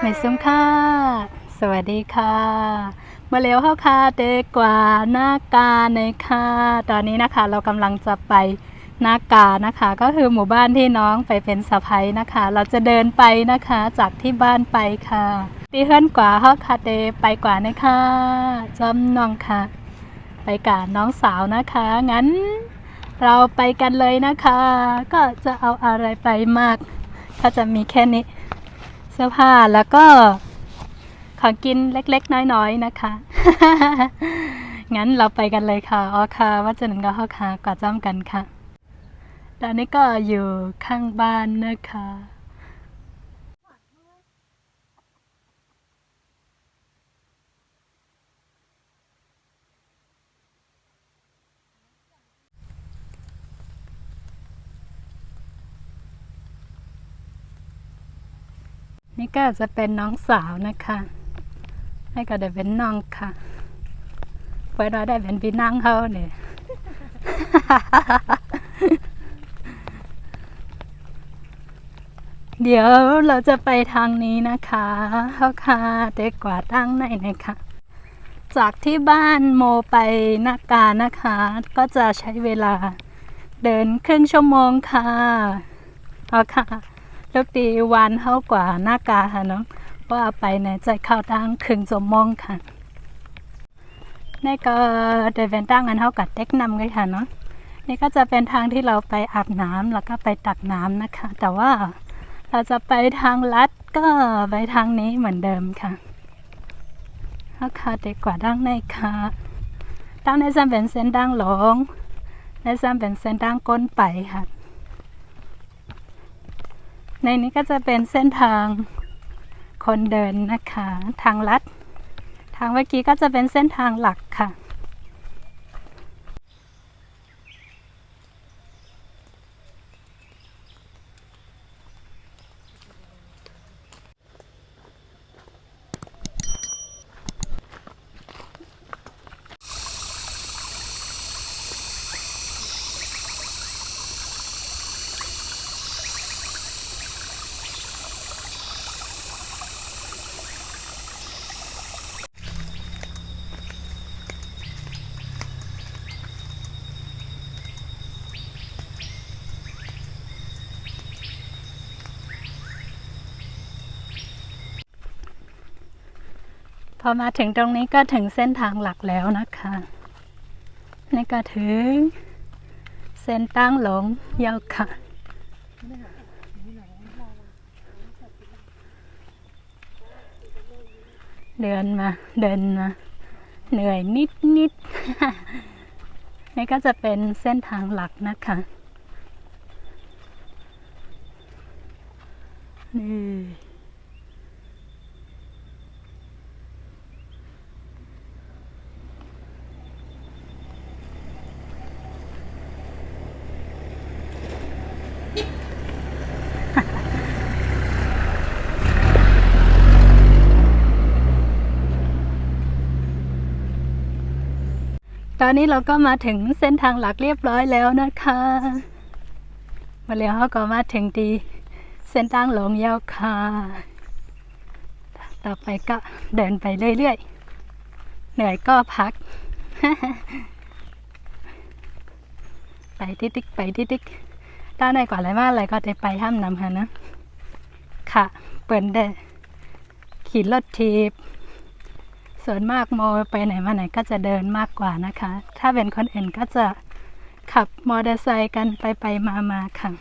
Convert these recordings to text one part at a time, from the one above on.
ไม่ซุ้มค่ะสวัสดีค่ะมาเร็วเข้าค่ะเด็กกว่าหน้ากาในค่ะตอนนี้นะคะเรากำลังจะไปหน้ากานะคะก็คือหมู่บ้านที่น้องไปเป็นสะใภ้นะคะเราจะเดินไปนะคะจากที่บ้านไปค่ะตีเฮิรนกว่าเข้าค่ะเดไปกว่าในค่ะจอมน้องค่ะไปกับน้องสาวนะคะงั้นเราไปกันเลยนะคะก็จะเอาอะไรไปมากก็จะมีแค่นี้เสื้อผ้าแล้วก็ของกินเล็กๆน้อยๆนะคะ งั้นเราไปกันเลยค่ะอ๋อค่ะว่าจะหนึ่งก็เข้าค่ะกว่าจ้ำกันค่ะตอนนี้ก็อยู่ข้างบ้านนะคะนี่ก็จะเป็นน้องสาวนะคะให้ก็ได้เป็นน้องค่ะไว้เราได้เป็นพี่นั่งเขาเนี่ย เดี๋ยวเราจะไปทางนี้นะคะเขาค่ะเด็กกว่าตั้งไหนนะคะจากที่บ้านโมไปนากานะคะ ก็จะใช้เวลาเดินครึ่งชั่วโมงค่ะเอาค่ะลูกดีวันเท่ากว่าหน้ากาค่ะเนาะว่าไปในใจเข้าตั้งครึ่งชั่วโมงค่ะนี่ก็เดินเป็นตั้งอันเท่ากับเด็กนำเลยค่ะเนาะนี่ก็จะเป็นทางที่เราไปอาบน้ำแล้วก็ไปตักน้ำนะคะ แต่ว่าเราจะไปทางลัดก็ไปทางนี้เหมือนเดิมค่ะเอาค่ะเด็กกว่าดังในค่ะดังในซ้ำเป็นเส้นดังหลงในซ้ำเป็นเส้นดังก้นไปค่ะในนี้ก็จะเป็นเส้นทางคนเดินนะคะทางลัดทางเมื่อกี้ก็จะเป็นเส้นทางหลักค่ะพอมาถึงตรงนี้ก็ถึงเส้นทางหลักแล้วนะคะนี่ก็ถึงเส้นตั้งหลงยาวค่ะเดินมาเหนื่อยนิดนี่ก็จะเป็นเส้นทางหลักนะคะนี่ตอนนี้เราก็มาถึงเส้นทางหลักเรียบร้อยแล้วนะคะมาแล้วเราก็มาถึงดีเส้นทางหลงยาวค่ะต่อไปก็เดินไปเรื่อยๆเหนื่อยก็พัก ไปติ๊กไปติ๊กด้านในกว่าอะไรมากอะไรก็ได้ไปห้ามนำค่ะนะค่ะเปิดได้ขี่รถทีบส่วนมากโมไปไหนมาไหนก็จะเดินมากกว่านะคะถ้าเป็นคนอื่นก็จะขับมอเตอร์ไซค์กันไปมาค่ะ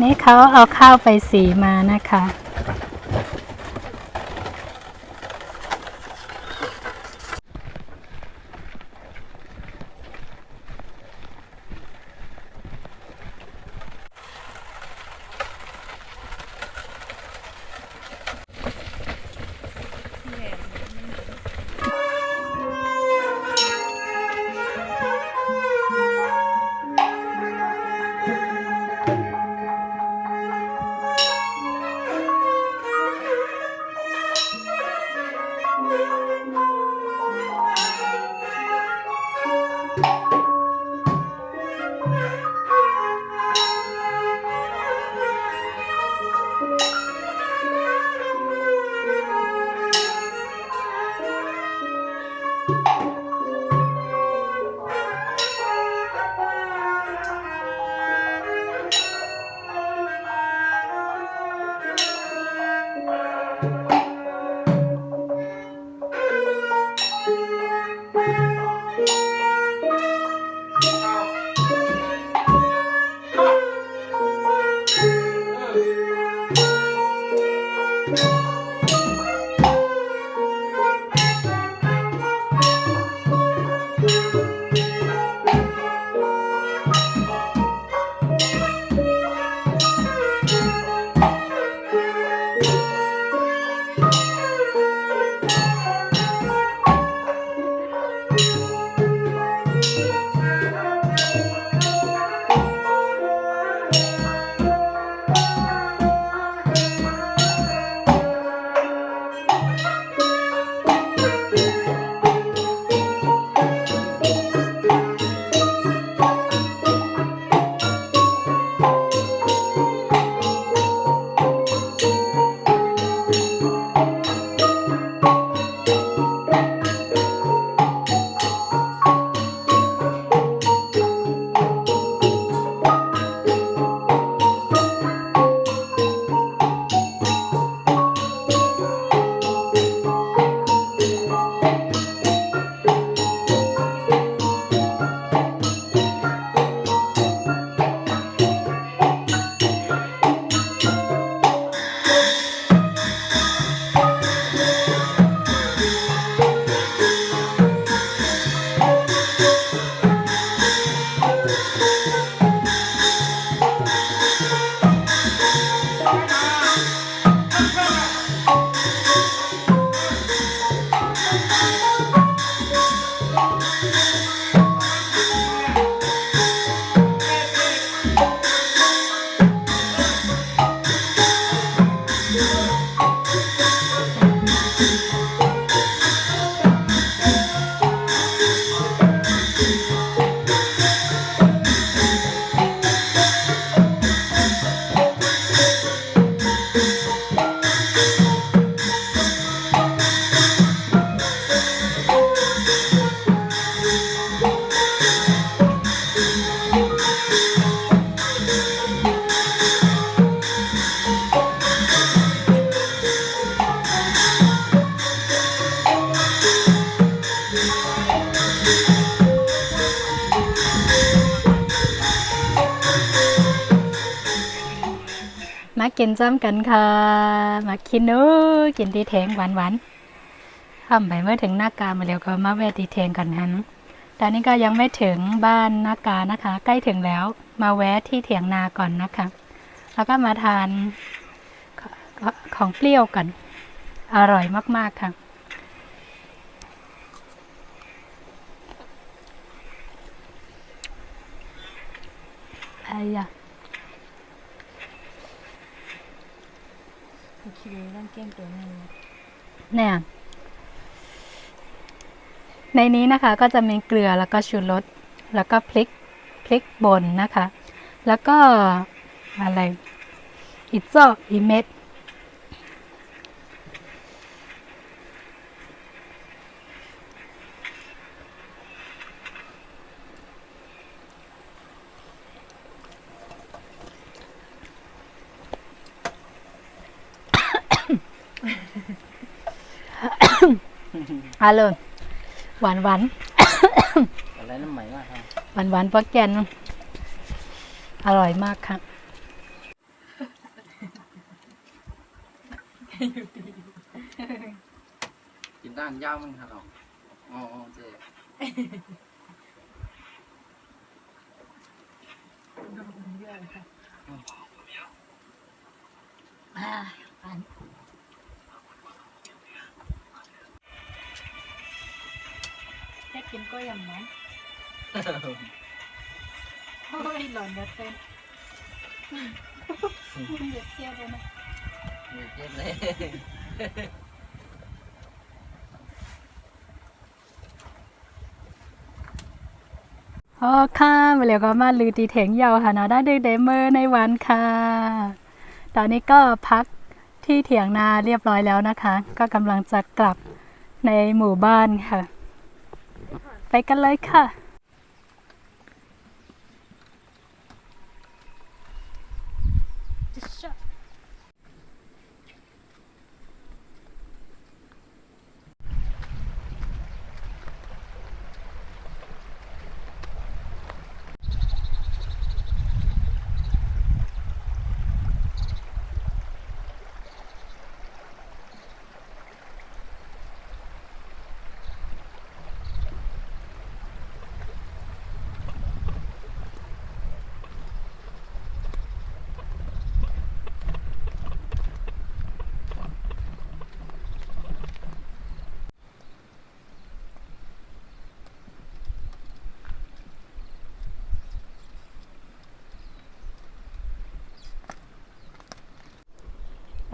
นี่เขาเอาข้าวไปสีมานะคะ มากินจ้ำกันค่ะมากินนู้กินตีแทงหวานๆทำไปเมื่อถึงหน้ากามาแล้วก็มาแวะตีแทงกันฮันตอนนี้ก็ยังไม่ถึงบ้านหน้ากานะคะ ใกล้ถึงแล้วมาแวะที่เถียงนาก่อนนะคะ แล้วก็มาทานของเปรี้ยวกันอร่อยมากๆค่ะไอ้ยะคิดว่าเก้งตัวนึงเนี่ยในนี้นะคะก็จะมีเกลือแล้วก็ชูรสแล้วก็พริกป่นนะคะ แล้วก็อะไรอิโซะอีเม็ดอร่อยหวานอะไรน้ำใหม่มากครับ หวานปลาแกนอร่อยมากค่ะกินด้านยาวมันครับอ๋อเจ๊แค่กินก็ยังมั้งโอ้ยหล่อนเด็ดเต้นมันเด็ดเที่ยวเลยนะ เจ็บเลยโอ้ค่ะมาแล้วก็มาลือตีเถงยาวค่ะเนาะได้ดึกเดเมอร์ในวันค่ะ ตอนนี้ก็พักที่เถียงนาเรียบร้อยแล้วนะคะ ก็กำลังจะกลับในหมู่บ้านค่ะ ไปกันเลยค่ะ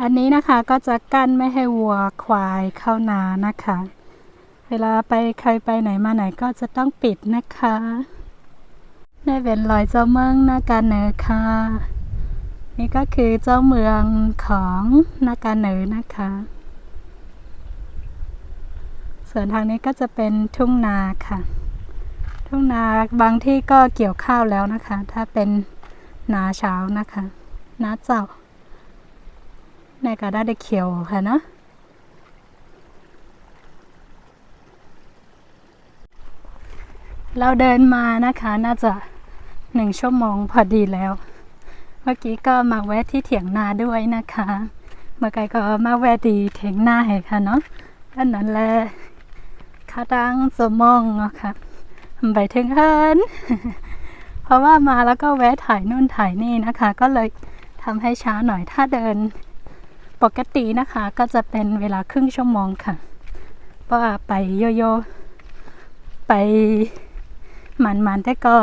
อันนี้นะคะก็จะกั้นไม่ให้วัวควายเข้านานะคะ เวลาไปใครไปไหนมาไหนก็จะต้องปิดนะคะในเวนลอยเจ้าเมืองนาการเหนือค่ะนี่ก็คือเจ้าเมืองของนาการเหนือนะคะส่วนทางนี้ก็จะเป็นทุ่งนาค่ะทุ่งนาบางที่ก็เกี่ยวข้าวแล้วนะคะถ้าเป็นนาเช้านะคะนาเจ้าในก็ได้เขียวค่ะนะเราเดินมานะคะน่าจะ1 ชั่วโมงพอดีแล้วเมื่อกี้ก็มาแวะที่เถียงนาด้วยนะคะเมื่อกี้ก็มาแวะดีเถียงนาให้ค่ะเนาะอันนั้นแหละข้าดังสมองเนาะค่ะไปถึงเฮิน เพราะว่ามาแล้วก็แวะถ่ายนู่นถ่ายนี่นะคะก็เลยทำให้ช้าหน่อยถ้าเดินปกตินะคะก็จะเป็นเวลาครึ่งชั่วโมงค่ะเพราะว่าไปโยโย่ไปมันแต่ก็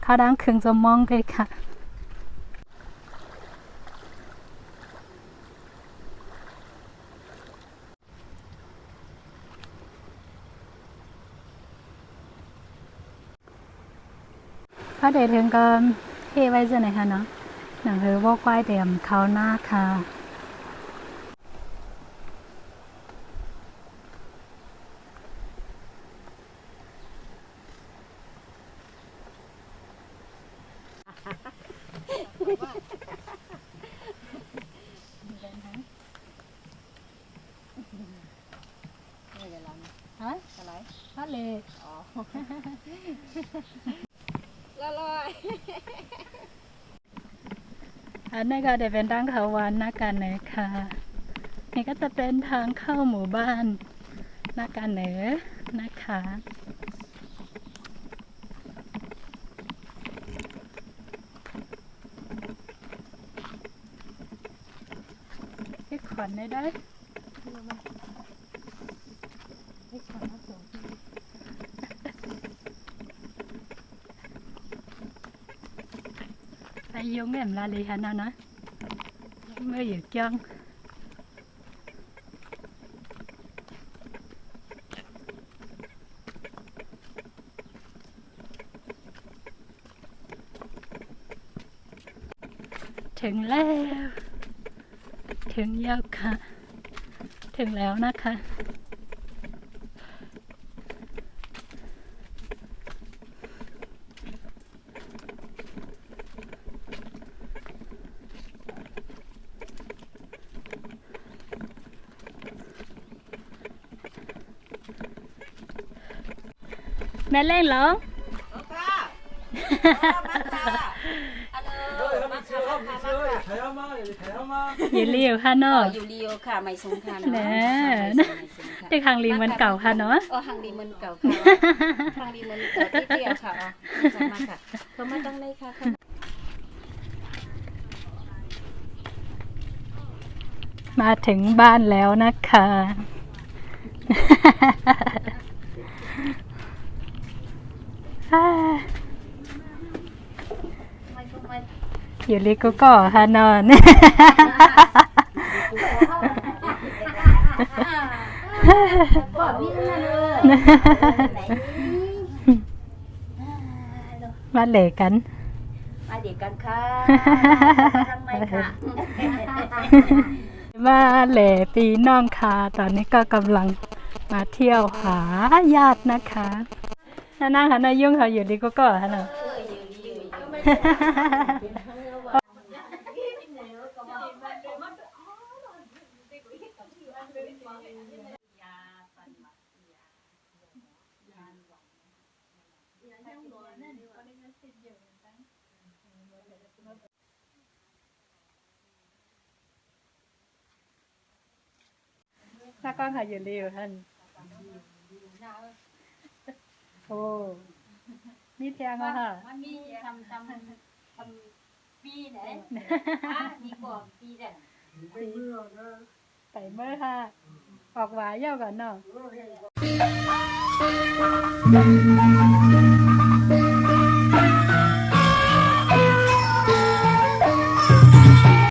ข้าดังครึ่งชั่วโมงเลยค่ะพอเดินถึงก็เทไว้จะไหนคะเนาะหนังคือว่าควายเตรียมเข้าหน้าค่ะฮะอะไรทะเลอ๋อละลอย อันนี้ก็จะเป็นทางเขาวันนักการเหนือค่ะนี่ก็จะเป็นทางเข้าหมู่บ้านนักการเหนือนะคะที่ขอนได้ไอ้ยงแม่มลาลีฮันนะนะเมื่ออยู่จังถึงแล้ว ถึงแล้วค่ะ ถึงแล้วนะคะ แม่เล่นเหรอ อยู่เรียวค่ะเนาะ อยู่เรียวค่ะไม่สงคราม แหน่แต่ทางลิงมันเก่าค่ะเนาะ ทางดีมันเก่าค่ะทางดีมันเก่าที่เดียวค่ะมาค่ะเขามาตั้งเลยค่ะมาถึงบ้านแล้วนะคะอยู่ลิกูก็ฮานอนมาเหลกัน มาเด็กกันค่ะทำไมค่ะ มาเหลปีน้องค่ะตอนนี้ก็กำลังมาเที่ยวหาญาตินะคะนั่งค่ะนายยุ่งเขาอยู่ลิกูก็ฮะเนาะถ้าก้อนค่ะอยู่ริวท่านโอ้นี่เทียงอะค่ะ มันมีทำปีไหนมีก่อนปีเด่น ไปเมื่อค่ะ ออกหวายเย่าก่อนเนาะ